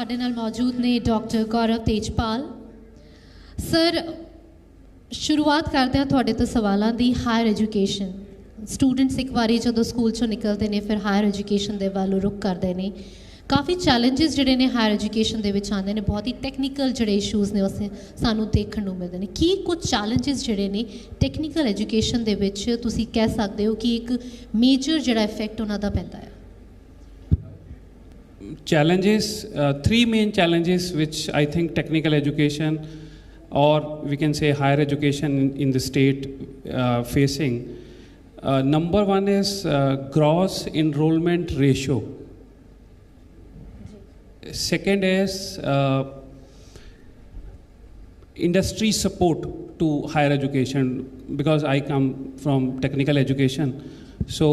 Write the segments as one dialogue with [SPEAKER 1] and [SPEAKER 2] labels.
[SPEAKER 1] ਸਾਡੇ ਨਾਲ ਮੌਜੂਦ ਨੇ ਡਾਕਟਰ ਗੌਰਵ ਤੇਜਪਾਲ ਸਰ। ਸ਼ੁਰੂਆਤ ਕਰਦੇ ਹਾਂ ਤੁਹਾਡੇ ਤੋਂ ਸਵਾਲਾਂ ਦੀ। ਹਾਇਰ ਐਜੂਕੇਸ਼ਨ ਸਟੂਡੈਂਟਸ ਇੱਕ ਵਾਰੀ ਜਦੋਂ ਸਕੂਲ ਚੋਂ ਨਿਕਲਦੇ ਨੇ ਫਿਰ ਹਾਇਰ ਐਜੂਕੇਸ਼ਨ ਦੇ ਵੱਲ ਰੁਖ ਕਰਦੇ ਨੇ। ਕਾਫੀ ਚੈਲੰਜਸ ਜਿਹੜੇ ਨੇ ਹਾਇਰ ਐਜੂਕੇਸ਼ਨ ਦੇ ਵਿੱਚ ਆਉਂਦੇ ਨੇ, ਬਹੁਤ ਹੀ ਟੈਕਨੀਕਲ ਜਿਹੜੇ ਇਸ਼ੂਜ਼ ਨੇ ਉਸ ਸਾਨੂੰ ਦੇਖਣ ਨੂੰ ਮਿਲਦੇ ਨੇ। ਕੀ ਕੁਝ ਚੈਲੰਜਸ ਜਿਹੜੇ ਨੇ ਟੈਕਨੀਕਲ ਐਜੂਕੇਸ਼ਨ ਦੇ ਵਿੱਚ ਤੁਸੀਂ ਕਹਿ ਸਕਦੇ ਹੋ ਕਿ ਇੱਕ ਮੇਜਰ ਜਿਹੜਾ ਇਫੈਕਟ ਉਹਨਾਂ ਦਾ ਪੈਂਦਾ ਹੈ?
[SPEAKER 2] Challenges, three main challenges which I think technical education or we can say higher education in the state facing. Number one is gross enrollment ratio. Second is industry support to higher education, because I come from technical education. So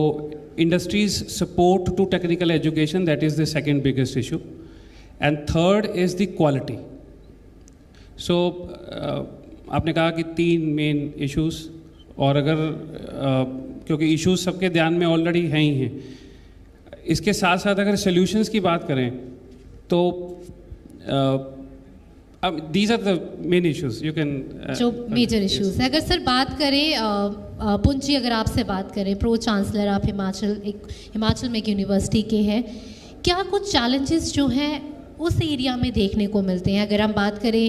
[SPEAKER 2] industry's support to technical education, that is the second biggest issue. And third is the quality. So आपने कहा कि तीन main issues, और अगर क्योंकि issues सबके ध्यान में ऑलरेडी हैं ही हैं, इसके साथ साथ अगर सॉल्यूशंस की बात करें तो these are the main issues you can
[SPEAKER 1] जो मेजर इश्यूज है। अगर सर बात करें पुंजी, अगर आपसे बात करें, प्रो चांसलर आप हिमाचल में एक यूनिवर्सिटी के हैं, क्या कुछ चैलेंजेस जो हैं उस एरिया में देखने को मिलते हैं? अगर हम बात करें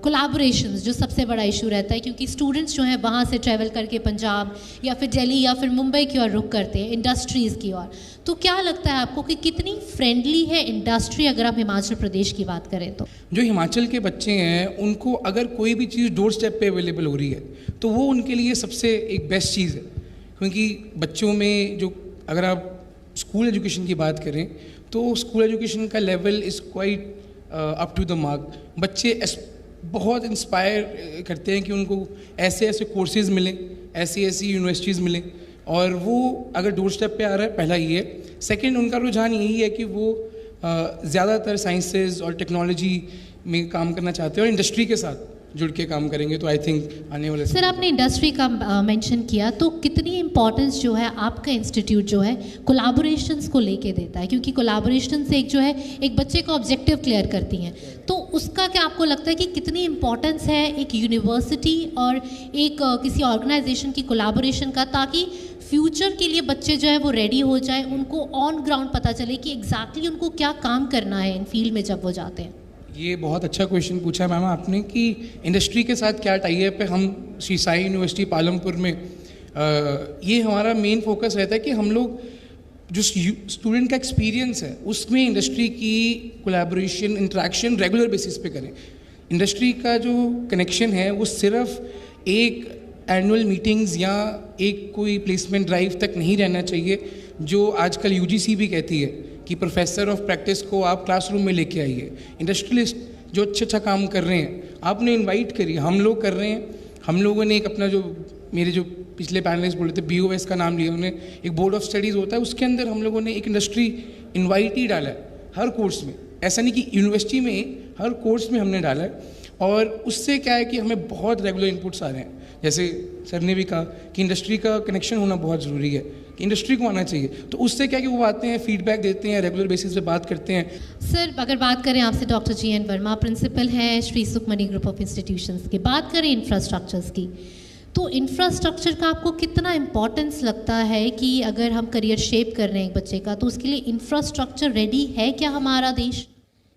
[SPEAKER 1] कोलैबोरेशंस, जो सबसे बड़ा इशू रहता है, क्योंकि स्टूडेंट्स जो हैं वहाँ से ट्रैवल करके पंजाब या फिर दिल्ली या फिर मुंबई की ओर रुख करते हैं, इंडस्ट्रीज़ की ओर। तो क्या लगता है आपको कि कितनी फ्रेंडली है इंडस्ट्री अगर आप हिमाचल प्रदेश की बात करें तो?
[SPEAKER 3] जो हिमाचल के बच्चे हैं उनको अगर कोई भी चीज़ डोर स्टेप पे अवेलेबल हो रही है तो वो उनके लिए सबसे एक बेस्ट चीज़ है। क्योंकि बच्चों में जो, अगर आप स्कूल एजुकेशन की बात करें तो स्कूल एजुकेशन का level is quite up to the mark. बच्चे बहुत इंस्पायर करते हैं कि उनको ऐसे ऐसे कोर्सेज़ मिलें, ऐसी ऐसी यूनिवर्सिटीज़ मिलें, और वो अगर डोर स्टेप पे आ रहा है, पहला ये है। सेकंड, उनका रुझान यही है कि वो ज़्यादातर साइंसेज और टेक्नोलॉजी में काम करना चाहते हैं और इंडस्ट्री के साथ जुड़ के काम करेंगे। तो आई थिंक आने वाले
[SPEAKER 1] सर आपने इंडस्ट्री का मेंशन किया, तो कितनी इंपॉर्टेंस जो है आपका इंस्टीट्यूट जो है कोलैबोरेशंस को लेके देता है? क्योंकि कोलैबोरेशन से एक जो है एक बच्चे का ऑब्जेक्टिव क्लियर करती हैं, तो उसका क्या आपको लगता है कि कितनी इंपॉर्टेंस है एक यूनिवर्सिटी और एक किसी ऑर्गेनाइजेशन की कोलैबोरेशन का, ताकि फ्यूचर के लिए बच्चे जो है वो रेडी हो जाए, उनको ऑन ग्राउंड पता चले कि एग्जैक्टली उनको क्या काम करना है इन फील्ड में जब वो जाते हैं?
[SPEAKER 3] ये बहुत अच्छा क्वेश्चन पूछा है मैम आपने कि इंडस्ट्री के साथ क्या टाई अप है। हम श्री साई यूनिवर्सिटी पालमपुर में ये हमारा मेन फोकस रहता है कि हम लोग जो स्टूडेंट का एक्सपीरियंस है उसमें इंडस्ट्री की कोलैबोरेशन, इंटरेक्शन रेगुलर बेसिस पे करें। इंडस्ट्री का जो कनेक्शन है वो सिर्फ एक एनुअल मीटिंग्स या एक कोई प्लेसमेंट ड्राइव तक नहीं रहना चाहिए, जो आजकल यूजीसी भी कहती है कि प्रोफेसर ऑफ प्रैक्टिस को आप क्लासरूम में लेके आइए। इंडस्ट्रियलिस्ट जो अच्छा काम कर रहे हैं आपने इनवाइट करिए, हम लोग कर रहे हैं। हम लोगों ने एक अपना जो मेरे जो पिछले पैनलिस्ट बोले थे BOS का नाम लिया उन्होंने, एक बोर्ड ऑफ स्टडीज़ होता है, उसके अंदर हम लोगों ने एक इंडस्ट्री इन्वाइट ही डाला है हर कोर्स में। ऐसा नहीं कि यूनिवर्सिटी में, हर कोर्स में हमने डाला है। और उससे क्या है कि हमें बहुत रेगुलर इनपुट्स आ रहे हैं। जैसे सर ने भी कहा कि इंडस्ट्री का कनेक्शन होना बहुत ज़रूरी है, कि इंडस्ट्री को आना चाहिए। तो उससे क्या कि वो आते हैं, फीडबैक देते हैं, रेगुलर बेसिस पे बात करते हैं।
[SPEAKER 1] सर अगर बात करें आपसे, डॉक्टर GN वर्मा प्रिंसिपल हैं Shri Sukhmani group of institutions की, बात करें इंफ्रास्ट्रक्चर्स की, तो इंफ्रास्ट्रक्चर का आपको कितना इम्पोर्टेंस लगता है कि अगर हम करियर शेप कर रहे हैं एक बच्चे का, तो उसके लिए इंफ्रास्ट्रक्चर रेडी है क्या हमारा देश?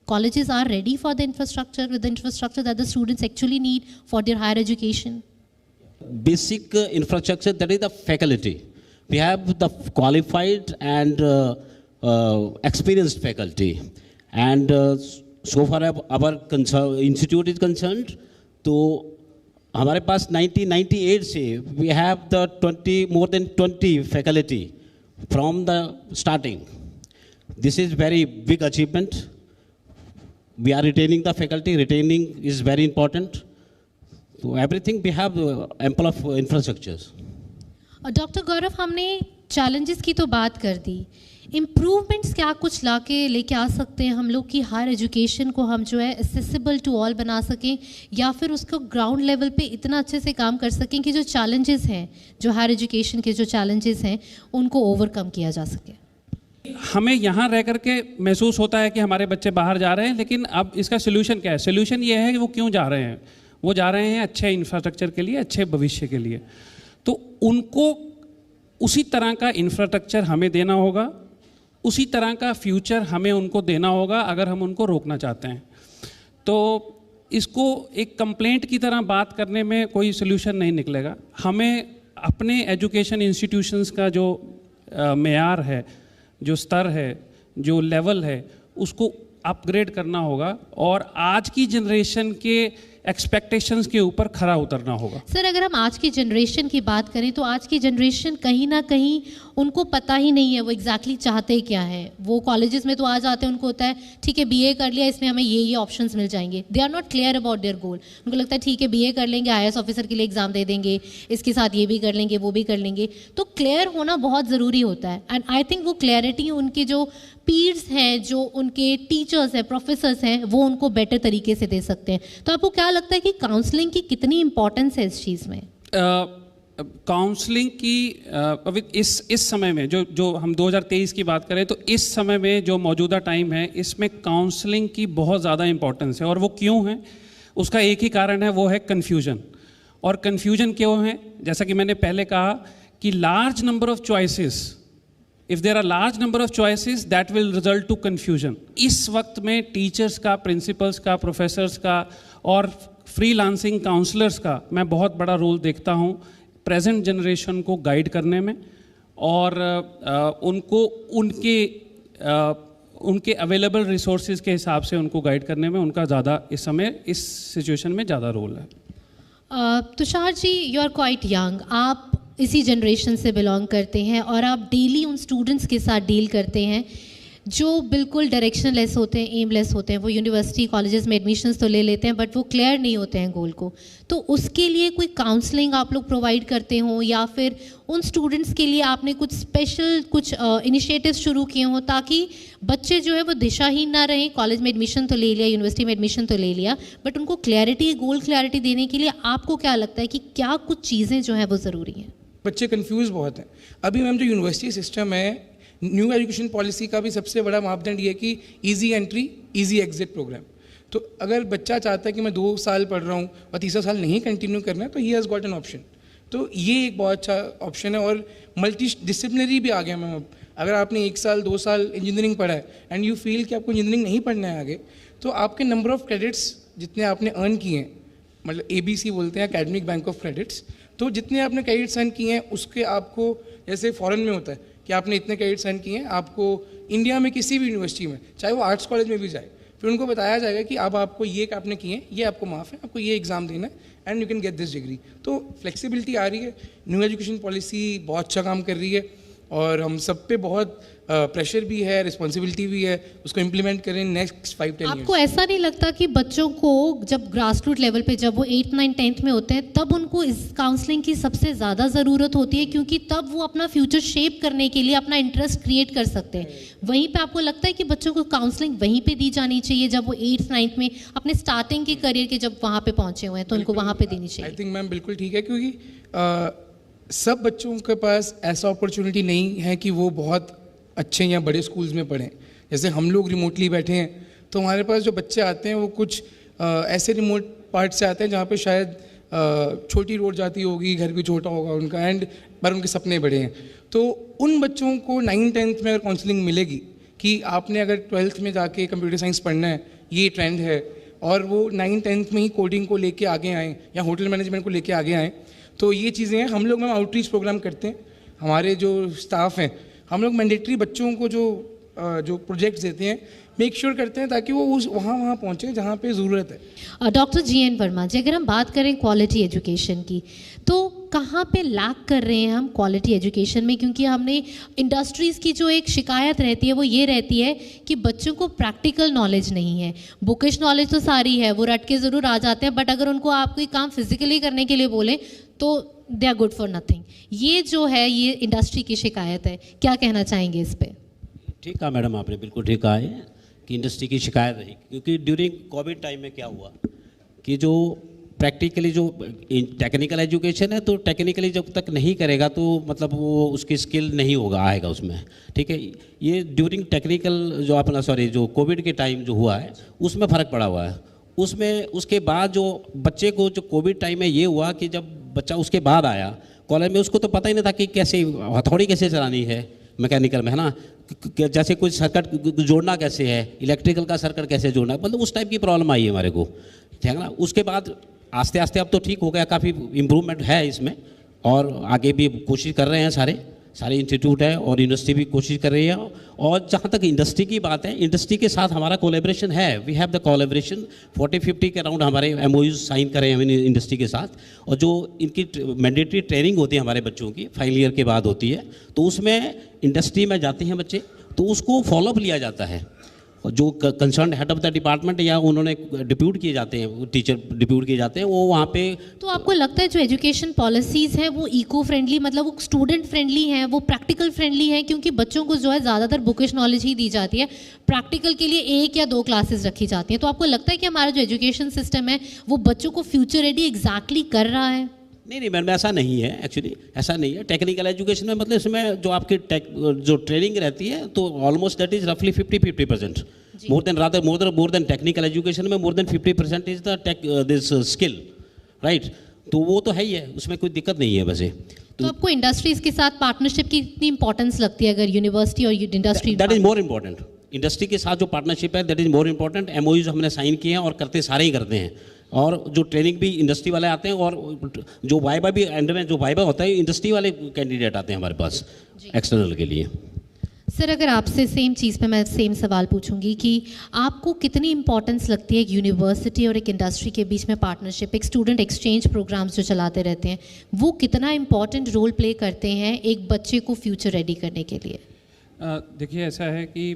[SPEAKER 1] Colleges are ready for the infrastructure, with the infrastructure that the students actually need for their higher education?
[SPEAKER 4] Basic infrastructure, that is the faculty. We have the qualified and experienced faculty, and so far our institute is concerned, तो हमारे पास 1998 से we have the more than 20 faculty from the starting. This is very big achievement. We are retaining the faculty. Retaining is very important. So everything we have ample of infrastructures.
[SPEAKER 1] Doctor Gaurav, हमने challenges की तो बात कर दी, improvements क्या कुछ लेके आ सकते हैं हम लोग कि हायर एजुकेशन को हम जो है एक्सेसिबल टू ऑल बना सकें, या फिर उसको ग्राउंड लेवल पे इतना अच्छे से काम कर सकें कि जो चैलेंजेस हैं, जो हायर एजुकेशन के जो चैलेंजेस हैं, उनको ओवरकम किया जा सके?
[SPEAKER 2] हमें यहाँ रह करके महसूस होता है कि हमारे बच्चे बाहर जा रहे हैं, लेकिन अब इसका सोल्यूशन क्या है? सोल्यूशन ये है कि वो क्यों जा रहे हैं? वो जा रहे हैं अच्छे इंफ्रास्ट्रक्चर के लिए, अच्छे भविष्य के लिए। तो उनको उसी तरह का इंफ्रास्ट्रक्चर हमें देना होगा, उसी तरह का फ्यूचर हमें उनको देना होगा अगर हम उनको रोकना चाहते हैं। तो इसको एक कंप्लेंट की तरह बात करने में कोई सोल्यूशन नहीं निकलेगा। हमें अपने एजुकेशन इंस्टीट्यूशंस का जो मेयार है, जो स्तर है, जो लेवल है, उसको अपग्रेड करना होगा और आज की जनरेशन के एक्सपेक्टेशंस के ऊपर खरा उतरना होगा।
[SPEAKER 1] सर, अगर हम आज की जनरेशन की बात करें तो आज की जनरेशन कहीं ना कहीं उनको पता ही नहीं है वो एग्जैक्टली चाहते क्या है। वो कॉलेजेस में तो आ जाते हैं, उनको होता है ठीक है बीए कर लिया, इसमें हमें ये ऑप्शंस मिल जाएंगे। They are not clear about their goal. उनको लगता है ठीक है बीए कर लेंगे, आईएएस ऑफिसर के लिए एग्जाम दे देंगे, इसके साथ ये भी कर लेंगे, वो भी कर लेंगे। तो क्लियर होना बहुत ज़रूरी होता है एंड आई थिंक वो क्लैरिटी उनके जो पीयर्स हैं, जो उनके टीचर्स हैं, प्रोफेसर्स हैं, वो उनको बेटर तरीके से दे सकते हैं। तो आपको क्या लगता है कि काउंसलिंग की कितनी इंपॉर्टेंस है इस चीज़ में?
[SPEAKER 2] काउंसलिंग की अभी इस समय में जो हम 2023 की बात करें तो इस समय में जो मौजूदा टाइम है, इसमें काउंसलिंग की बहुत ज़्यादा इंपॉर्टेंस है। और वो क्यों है? उसका एक ही कारण है, वो है कन्फ्यूजन। और कन्फ्यूजन क्यों है? जैसा कि मैंने पहले कहा कि large number of choices, if there are large number of choices that will result to confusion. इस वक्त में टीचर्स का, प्रिंसिपल्स का, प्रोफेसर्स का और फ्रीलांसिंग काउंसलर्स का मैं बहुत बड़ा रोल देखता हूँ प्रेजेंट जनरेशन को गाइड करने में और उनको उनके अवेलेबल रिसोर्सेज के हिसाब से उनको गाइड करने में उनका ज़्यादा इस समय इस सिचुएशन में ज़्यादा रोल है।
[SPEAKER 1] Tushar ji, you are quite young, आप इसी जनरेशन से बिलोंग करते हैं और आप डेली उन स्टूडेंट्स के साथ डील करते हैं जो बिल्कुल डायरेक्शनलेस होते हैं, एमलेस होते हैं। वो यूनिवर्सिटी कॉलेजेस में एडमिशन्स तो ले लेते हैं बट वो क्लियर नहीं होते हैं गोल को। तो उसके लिए कोई काउंसलिंग आप लोग प्रोवाइड करते हो या फिर उन स्टूडेंट्स के लिए आपने कुछ स्पेशल कुछ इनिशिएटिव शुरू किए हों ताकि बच्चे जो है वो दिशाहीन ना रहें? कॉलेज में एडमिशन तो ले लिया, यूनिवर्सिटी में एडमिशन तो ले लिया, बट उनको क्लैरिटी, गोल क्लैरिटी देने के लिए आपको क्या लगता है कि क्या कुछ चीज़ें जो है वो ज़रूरी हैं?
[SPEAKER 3] बच्चे कंफ्यूज बहुत हैं। अभी मैम जो यूनिवर्सिटी सिस्टम है, न्यू एजुकेशन पॉलिसी का भी सबसे बड़ा मापदंड ये है कि easy entry easy exit program. तो अगर बच्चा चाहता है कि मैं 2 साल पढ़ रहा हूँ और तीसरा साल नहीं कंटिन्यू करना है तो he has got an option. तो ये एक बहुत अच्छा ऑप्शन है और मल्टी डिसिप्लिनरी भी आ गया मैम। अब अगर आपने 1 साल 2 साल इंजीनियरिंग पढ़ा है एंड यू फील कि आपको इंजीनियरिंग नहीं पढ़ना है आगे, तो आपके नंबर ऑफ क्रेडिट्स जितने आपने अर्न किए हैं, मतलब ABC बोलते हैं एकेडमिक बैंक ऑफ क्रेडिट्स, तो जितने आपने क्रेडिट्स अर्न किए हैं उसके आपको, जैसे फॉरेन में होता है कि आपने इतने क्रेडिट्स अर्न किए हैं, आपको इंडिया में किसी भी यूनिवर्सिटी में, चाहे वो आर्ट्स कॉलेज में भी जाए, फिर उनको बताया जाएगा कि अब आपको ये आपने किए हैं, ये आपको माफ़ है, आपको ये एग्ज़ाम देना है and you can get this degree. तो फ्लेक्सिबिलिटी आ रही है, न्यू एजुकेशन पॉलिसी बहुत अच्छा काम कर रही है और हम सब पे बहुत प्रेशर भी है, रिस्पॉन्सिबिलिटी भी है, उसको इम्प्लीमेंट करें नेक्स्ट 5-10 ईयर्स।
[SPEAKER 1] आपको ऐसा नहीं लगता कि बच्चों को जब ग्रास रूट लेवल पे, जब वो 8, 9, 10th में होते हैं, तब उनको इस काउंसलिंग की सबसे ज़्यादा ज़रूरत होती है क्योंकि तब वो अपना फ्यूचर शेप करने के लिए अपना इंटरेस्ट क्रिएट कर सकते हैं? वहीं पे आपको लगता है कि बच्चों को काउंसलिंग वहीं पे दी जानी चाहिए जब वो 8th, 9th में अपने स्टार्टिंग के करियर के जब वहाँ पे पहुँचे हुए हैं, तो उनको वहाँ पे देनी चाहिए?
[SPEAKER 3] आई थिंक मैम बिल्कुल ठीक है, क्योंकि सब बच्चों के पास ऐसा अपॉर्चुनिटी नहीं है कि वो बहुत अच्छे या बड़े स्कूल्स में पढ़ें। जैसे हम लोग रिमोटली बैठे हैं तो हमारे पास जो बच्चे आते हैं वो कुछ ऐसे रिमोट पार्ट से आते हैं जहाँ पे शायद छोटी रोड जाती होगी, घर भी छोटा होगा उनका एंड पर उनके सपने बड़े हैं। तो उन बच्चों को 9-10th में अगर काउंसलिंग मिलेगी कि आपने अगर 12th में जाके कंप्यूटर साइंस पढ़ना है, ये ट्रेंड है, और वो 9-10th में ही कोडिंग को लेके आगे आएँ या होटल मैनेजमेंट को लेके आगे आएँ, तो ये चीज़ें हैं। हम लोग मैम आउटरीच प्रोग्राम करते हैं, हमारे जो स्टाफ हैं हम लोग मैंडेटरी बच्चों को जो प्रोजेक्ट्स देते हैं मेक श्योर करते हैं ताकि वो उस वहाँ पहुँचे जहाँ पे ज़रूरत है।
[SPEAKER 1] डॉक्टर GN वर्मा जी, अगर हम बात करें क्वालिटी एजुकेशन की, तो कहाँ पे लैक कर रहे हैं हम क्वालिटी एजुकेशन में? क्योंकि हमने इंडस्ट्रीज़ की जो एक शिकायत रहती है वो ये रहती है कि बच्चों को प्रैक्टिकल नॉलेज नहीं है। बुकिश नॉलेज तो सारी है, वो रट के ज़रूर आ जाते हैं, बट अगर उनको आप कोई काम फिजिकली करने के लिए बोलें तो they are good for nothing. ये जो है ये इंडस्ट्री की शिकायत है, क्या कहना चाहेंगे इस पर?
[SPEAKER 4] ठीक कहा मैडम, आपने बिल्कुल ठीक कहा है कि इंडस्ट्री की शिकायत रही, क्योंकि ड्यूरिंग कोविड टाइम में क्या हुआ कि जो प्रैक्टिकली जो टेक्निकल एजुकेशन है, तो टेक्निकली जब तक नहीं करेगा तो मतलब वो उसकी स्किल नहीं होगा, आएगा उसमें, ठीक है। ये ड्यूरिंग टेक्निकल जो अपना जो कोविड के टाइम जो हुआ है उसमें फ़र्क पड़ा हुआ है। उसमें उसके बाद जो बच्चे को जो कोविड टाइम में ये हुआ कि जब बच्चा उसके बाद आया कॉलेज में, उसको तो पता ही नहीं था कि कैसे हथौड़ी कैसे चलानी है मैकेनिकल में, है ना, जैसे कोई सर्किट जोड़ना कैसे है, इलेक्ट्रिकल का सर्किट कैसे जोड़ना है, मतलब उस टाइप की प्रॉब्लम आई है हमारे को, ठीक है ना। उसके बाद आस्ते आस्ते अब तो ठीक हो गया, काफ़ी इम्प्रूवमेंट है इसमें, और आगे भी कोशिश कर रहे हैं सारे इंस्टीट्यूट है और यूनिवर्सिटी भी कोशिश कर रही है। और जहाँ तक इंडस्ट्री की बात है, इंडस्ट्री के साथ हमारा कोलेब्रेशन है, वी हैव द कोलेब्रेशन 40-50 के अराउंड हमारे MOUs साइन करे हैं इंडस्ट्री के साथ। और जो इनकी मैंडेटरी ट्रेनिंग होती है हमारे बच्चों की फाइनल ईयर के बाद होती है, तो उसमें इंडस्ट्री में जाते हैं बच्चे, तो उसको फॉलोअप लिया जाता है। जो concern head of the department या उन्होंने डिप्यूट किए जाते हैं, टीचर डिप्यूट किए जाते हैं, वो वहाँ पे।
[SPEAKER 1] तो आपको लगता है जो एजुकेशन पॉलिसीज़ हैं वो इको फ्रेंडली, मतलब वो स्टूडेंट फ्रेंडली हैं, वो प्रैक्टिकल फ्रेंडली हैं? क्योंकि बच्चों को जो है ज़्यादातर बुकिश नॉलेज ही दी जाती है, प्रैक्टिकल के लिए 1 या 2 क्लासेस रखी जाती हैं। तो आपको लगता है कि हमारा जो एजुकेशन सिस्टम है वो बच्चों को फ्यूचर रेडी एग्जैक्टली कर रहा है?
[SPEAKER 4] नहीं मैडम, ऐसा नहीं है, एक्चुअली ऐसा नहीं है। टेक्निकल एजुकेशन में मतलब इसमें जो आपकी जो ट्रेनिंग रहती है, तो ऑलमोस्ट दैट इज रफली 50% मोर देन टेक्निकल एजुकेशन में more than 50% is the this skill, right. तो वो तो है ही है, उसमें कोई दिक्कत नहीं है वैसे।
[SPEAKER 1] तो आपको इंडस्ट्रीज के साथ पार्टनरशिप की कितनी इंपॉर्टेंस लगती है, अगर यूनिवर्सिटी और industry?
[SPEAKER 4] That is more important. Industry के साथ जो पार्टनरशिप है that is more important. MOUs हमने साइन किए हैं और करते सारे ही करते हैं, और जो ट्रेनिंग भी इंडस्ट्री वाले आते हैं, और जो वाइबा भी एंड में जो वाइबा होता है इंडस्ट्री वाले कैंडिडेट आते हैं हमारे पास एक्सटर्नल के लिए।
[SPEAKER 1] सर, अगर आपसे सेम चीज़ पे मैं सेम सवाल पूछूंगी कि आपको कितनी इंपॉर्टेंस लगती है एक यूनिवर्सिटी और एक इंडस्ट्री के बीच में पार्टनरशिप, एक स्टूडेंट एक्सचेंज प्रोग्राम्स जो चलाते रहते हैं, वो कितना इंपॉर्टेंट रोल प्ले करते हैं एक बच्चे को फ्यूचर रेडी करने के लिए?
[SPEAKER 2] देखिए, ऐसा है कि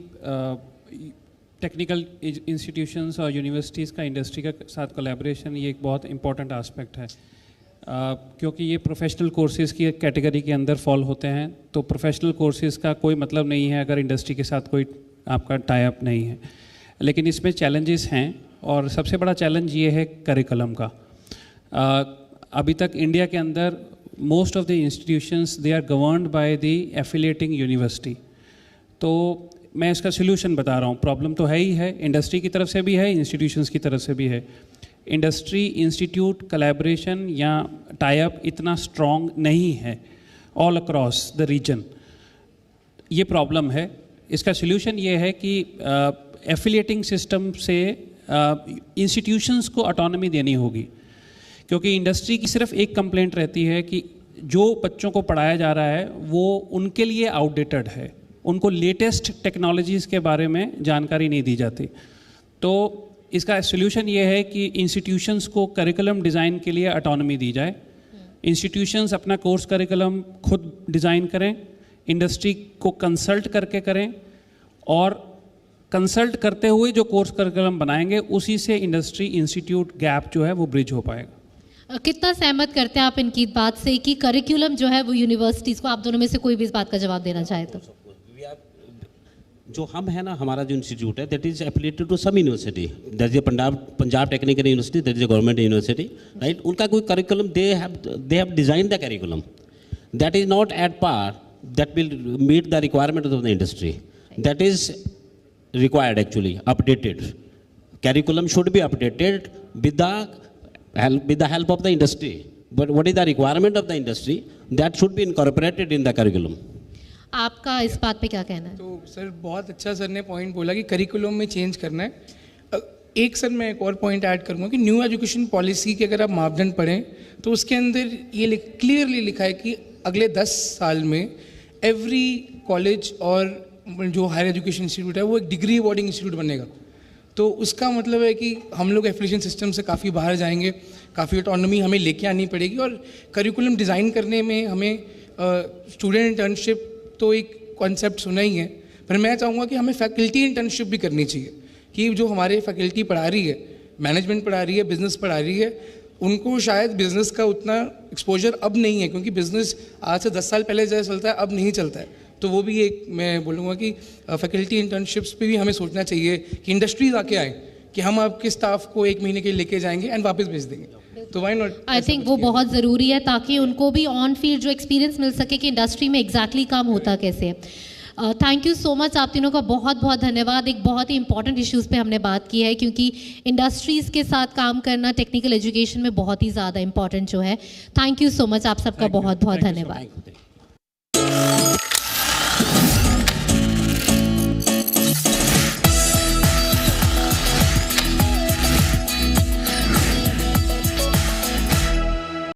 [SPEAKER 2] टेक्निकल इंस्टीट्यूशंस और यूनिवर्सिटीज़ का इंडस्ट्री के साथ कोलैबोरेशन ये एक बहुत इंपॉर्टेंट एस्पेक्ट है, क्योंकि ये प्रोफेशनल कोर्सेज़ की कैटेगरी के अंदर फॉल होते हैं। तो प्रोफेशनल कोर्सेज़ का कोई मतलब नहीं है अगर इंडस्ट्री के साथ कोई आपका टाई अप नहीं है। लेकिन इसमें चैलेंजेस हैं, और सबसे बड़ा चैलेंज ये है करिकुलम का। अभी तक इंडिया के अंदर most of the institutions they are governed by the affiliating university. तो मैं इसका सोल्यूशन बता रहा हूँ। प्रॉब्लम तो है ही है, इंडस्ट्री की तरफ से भी है, इंस्टीट्यूशंस की तरफ से भी है। इंडस्ट्री इंस्टीट्यूट कोलैबोरेशन या टाई अप इतना स्ट्रॉन्ग नहीं है ऑल अक्रॉस द रीजन, ये प्रॉब्लम है। इसका सोल्यूशन ये है कि एफिलिएटिंग सिस्टम से इंस्टीट्यूशंस को ऑटोनॉमी देनी होगी, क्योंकि इंडस्ट्री की सिर्फ एक कंप्लेंट रहती है कि जो बच्चों को पढ़ाया जा रहा है वो उनके लिए आउटडेटेड है, उनको लेटेस्ट टेक्नोलॉजीज़ के बारे में जानकारी नहीं दी जाती। तो इसका सोल्यूशन ये है कि इंस्टीट्यूशंस को करिकुलम डिज़ाइन के लिए ऑटोनॉमी दी जाए। इंस्टीट्यूशंस अपना कोर्स करिकुलम खुद डिज़ाइन करें, इंडस्ट्री को कंसल्ट करके करें, और कंसल्ट करते हुए जो कोर्स करिकुलम बनाएंगे उसी से इंडस्ट्री इंस्टीट्यूट गैप जो है वो ब्रिज हो पाएगा।
[SPEAKER 1] कितना सहमत करते हैं आप इनकी बात से कि करिकुलम जो है वो यूनिवर्सिटीज़ को, आप दोनों में से कोई भी इस बात का जवाब देना चाहे तो?
[SPEAKER 4] जो हम है ना, हमारा जो इंस्टीट्यूट है that is affiliated to some university, that is Punjab technical university, that is a government university, right. उनका कोई curriculum they have design the curriculum that is not at par that will meet the requirement of the industry, that is required actually updated curriculum should be updated with the help of the industry, but what is the requirement of the industry that should be incorporated in the curriculum.
[SPEAKER 1] आपका इस बात पे क्या कहना है?
[SPEAKER 3] तो sir बहुत अच्छा सर ने पॉइंट बोला कि करिकुलम में चेंज करना है। एक सर मैं एक और पॉइंट ऐड करूँगा कि न्यू एजुकेशन पॉलिसी के अगर आप मापदंड पढ़ें तो उसके अंदर ये क्लियरली लिखा है कि अगले 10 साल में एवरी कॉलेज और जो हायर एजुकेशन इंस्टीट्यूट है वो एक डिग्री अवॉर्डिंग इंस्टीट्यूट बनेगा। तो उसका मतलब है कि हम लोग एफिलिएशन सिस्टम से काफ़ी बाहर जाएंगे, काफ़ी ऑटोनॉमी हमें लेके आनी पड़ेगी, और करिकुलम डिज़ाइन करने में हमें स्टूडेंट इंटर्नशिप तो एक कॉन्सेप्ट सुना ही है, पर मैं चाहूँगा कि हमें फैकल्टी इंटर्नशिप भी करनी चाहिए कि जो हमारे फैकल्टी पढ़ा रही है, मैनेजमेंट पढ़ा रही है, बिजनेस पढ़ा रही है, उनको शायद बिज़नेस का उतना एक्सपोजर अब नहीं है, क्योंकि बिज़नेस आज से 10 साल पहले जैसे चलता है अब नहीं चलता है। तो वो भी एक मैं बोलूँगा कि फैकल्टी इंटर्नशिप्स पे भी हमें सोचना चाहिए कि इंडस्ट्रीज आके आए कि हम आपके स्टाफ को 1 महीने के लिए लेके जाएंगे एंड वापस भेज देंगे। तो व्हाई नॉट?
[SPEAKER 1] आई थिंक वो बहुत ज़रूरी है ताकि उनको भी ऑन फील्ड जो एक्सपीरियंस मिल सके कि इंडस्ट्री में एग्जैक्टली काम होता कैसे है। थैंक यू सो मच, आप तीनों का बहुत बहुत धन्यवाद। एक बहुत ही इंपॉर्टेंट इश्यूज़ पे हमने बात की है क्योंकि इंडस्ट्रीज़ के साथ काम करना टेक्निकल एजुकेशन में बहुत ही ज़्यादा इंपॉर्टेंट जो है। थैंक यू सो मच, आप सबका बहुत बहुत धन्यवाद।